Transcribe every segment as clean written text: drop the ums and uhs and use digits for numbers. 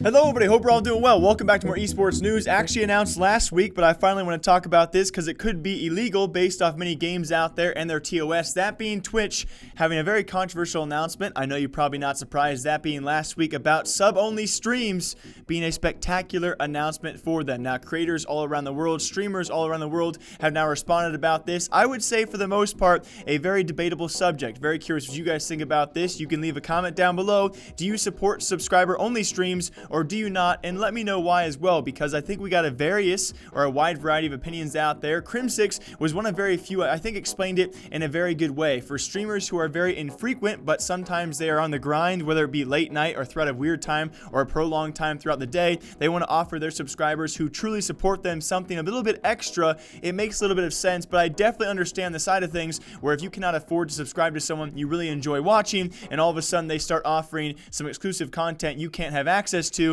Hello everybody, hope we're all doing well. Welcome back to more esports news. Actually announced last week, but I finally want to talk about this because it could be illegal based off many games out there and their TOS. That being Twitch having a very controversial announcement. I know you're probably not surprised, that being last week about sub-only streams being a spectacular announcement for them. Now creators all around the world, streamers all around the world have now responded about this. I would say for the most part, a very debatable subject. Very curious what you guys think about this. You can leave a comment down below. Do you support subscriber-only streams or do you not? And let me know why as well, because I think we got a wide variety of opinions out there. Crim6 was one of very few, I think, explained it in a very good way. For streamers who are very infrequent, but sometimes they are on the grind, whether it be late night or throughout a weird time or a prolonged time throughout the day, they want to offer their subscribers who truly support them something a little bit extra. It makes a little bit of sense, but I definitely understand the side of things where if you cannot afford to subscribe to someone you really enjoy watching, and all of a sudden they start offering some exclusive content you can't have access to,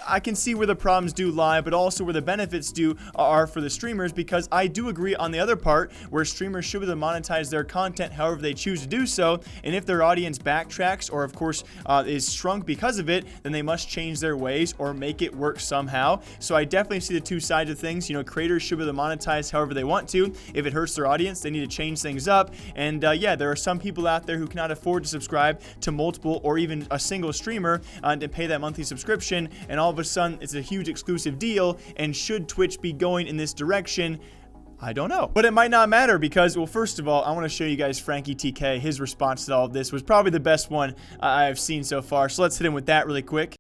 I can see where the problems do lie, but also where the benefits are for the streamers, because I do agree on the other part where streamers should be able to monetize their content however they choose to do so, and if their audience backtracks or of course is shrunk because of it, then they must change their ways or make it work somehow. So I definitely see the two sides of things. You know, creators should be able to monetize however they want to. If it hurts their audience, they need to change things up. And yeah, there are some people out there who cannot afford to subscribe to multiple or even a single streamer and pay that monthly subscription, and all of a sudden it's a huge exclusive deal. And should Twitch be going in this direction? I don't know, but it might not matter because, well, first of all, I want to show you guys Frankie TK. His response to all of this was probably the best one I've seen so far, so let's hit him with that really quick.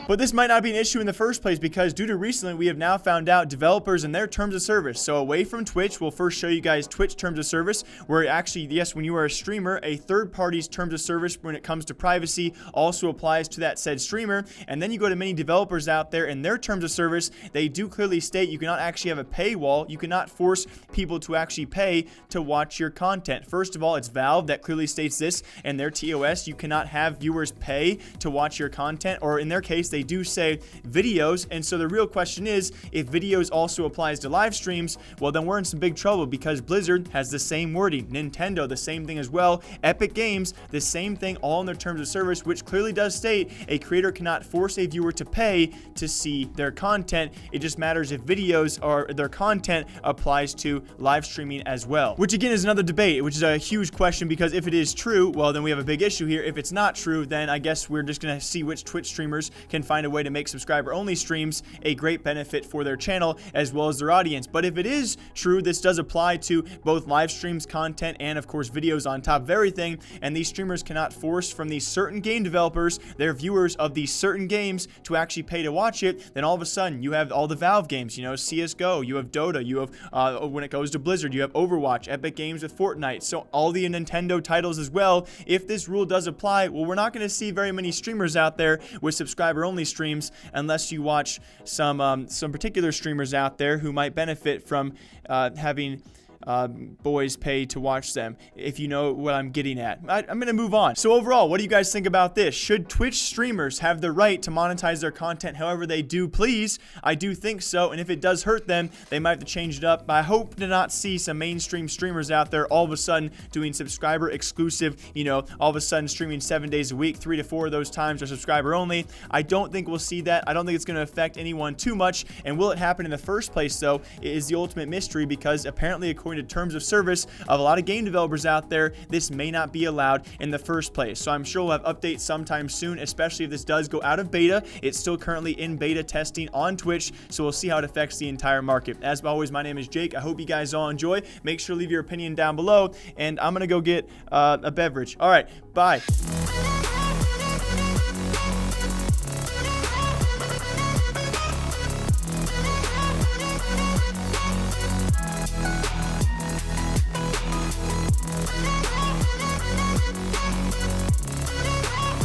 But this might not be an issue in the first place, because due to recently we have now found out developers and their terms of service. So away from Twitch, we'll first show you guys Twitch terms of service, where actually, yes, when you are a streamer, a third party's terms of service when it comes to privacy also applies to that said streamer. And then you go to many developers out there and their terms of service, they do clearly state you cannot actually have a paywall. You cannot force people to actually pay to watch your content. First of all, it's Valve that clearly states this in their TOS. You cannot have viewers pay to watch your content, or in their case, they do say videos. And so the real question is, if videos also applies to live streams, well, then we're in some big trouble, because Blizzard has the same wording, Nintendo the same thing as well, Epic Games the same thing, all in their terms of service, which clearly does state a creator cannot force a viewer to pay to see their content. It just matters if videos or their content applies to live streaming as well, which again is another debate, which is a huge question, because if it is true, well, then we have a big issue here. If it's not true, then I guess we're just gonna see which Twitch streamers can find a way to make subscriber-only streams a great benefit for their channel as well as their audience. But if it is true, this does apply to both live streams, content, and of course videos on top of everything, and these streamers cannot force from these certain game developers their viewers of these certain games to actually pay to watch it, then all of a sudden you have all the Valve games, you know, CSGO, you have Dota, you have, when it goes to Blizzard, you have Overwatch, Epic Games with Fortnite, so all the Nintendo titles as well. If this rule does apply, well, we're not going to see very many streamers out there with subscriber-only streams, unless you watch some particular streamers out there who might benefit from having boys pay to watch them, if you know what I'm getting at. I'm going to move on. So overall, what do you guys think about this? Should Twitch streamers have the right to monetize their content however they do please? I do think so, and if it does hurt them, they might have to change it up. But I hope to not see some mainstream streamers out there all of a sudden doing subscriber exclusive, you know, all of a sudden streaming 7 days a week, 3 to 4 of those times are subscriber only. I don't think we'll see that. I don't think it's going to affect anyone too much. And will it happen in the first place, though, is the ultimate mystery, because apparently, according to terms of service of a lot of game developers out there, this may not be allowed in the first place. So I'm sure we'll have updates sometime soon, especially if this does go out of beta. It's still currently in beta testing on Twitch, so we'll see how it affects the entire market. As always, my name is Jake. I hope you guys all enjoy. Make sure to leave your opinion down below, and I'm gonna go get a beverage. All right, bye.